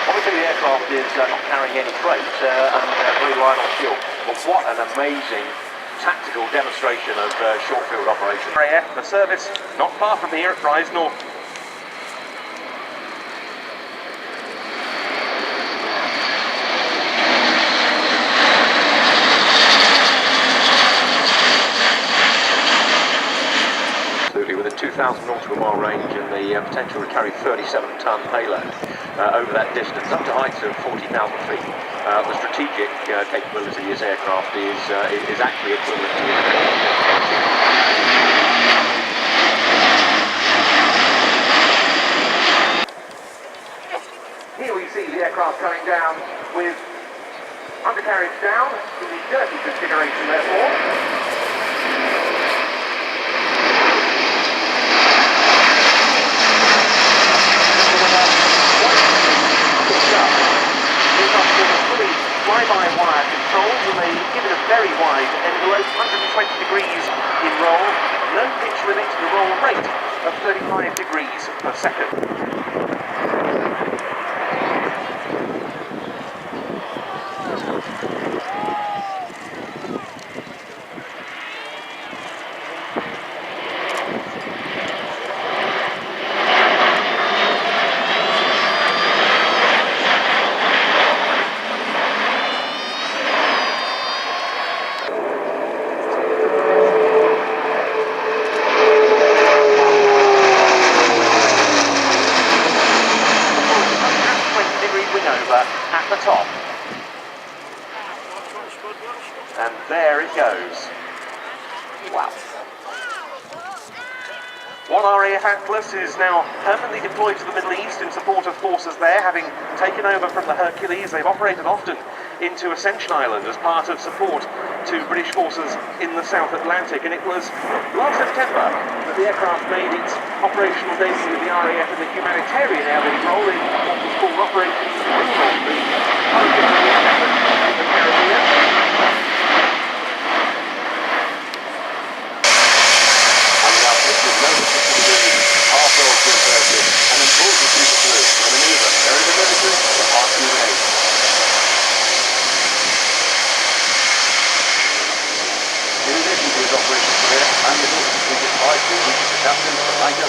Obviously the aircraft is not carrying any freight and very light on fuel. But what an amazing tactical demonstration of short field operation. RIAT, the service not far from here at Rise North. With a 2,000 nautical mile range and the potential to carry 37-ton payload over that distance, up to heights of 40,000 feet. The strategic capability of this aircraft is actually equivalent to Here we see the aircraft coming down with undercarriage down in the dirty configuration therefore. Fly-by-wire controls, and they give it a very wide envelope, 120 degrees in roll, no pitch limit, the roll rate of 35 degrees per second. At the top. And there it goes. Wow. One RAF Atlas is now permanently deployed to the Middle East in support of forces there, having taken over from the Hercules. They've operated often into Ascension Island as part of support to British forces in the South Atlantic, and it was last September that the aircraft made its operational debut with the RAF in the humanitarian airlift role in what was called Operation Springboard, the Caribbean. And then pulls the super through a maneuver very limited for half illumination. In addition to his operational career, and the strategic advisor, he was the captain of the 9th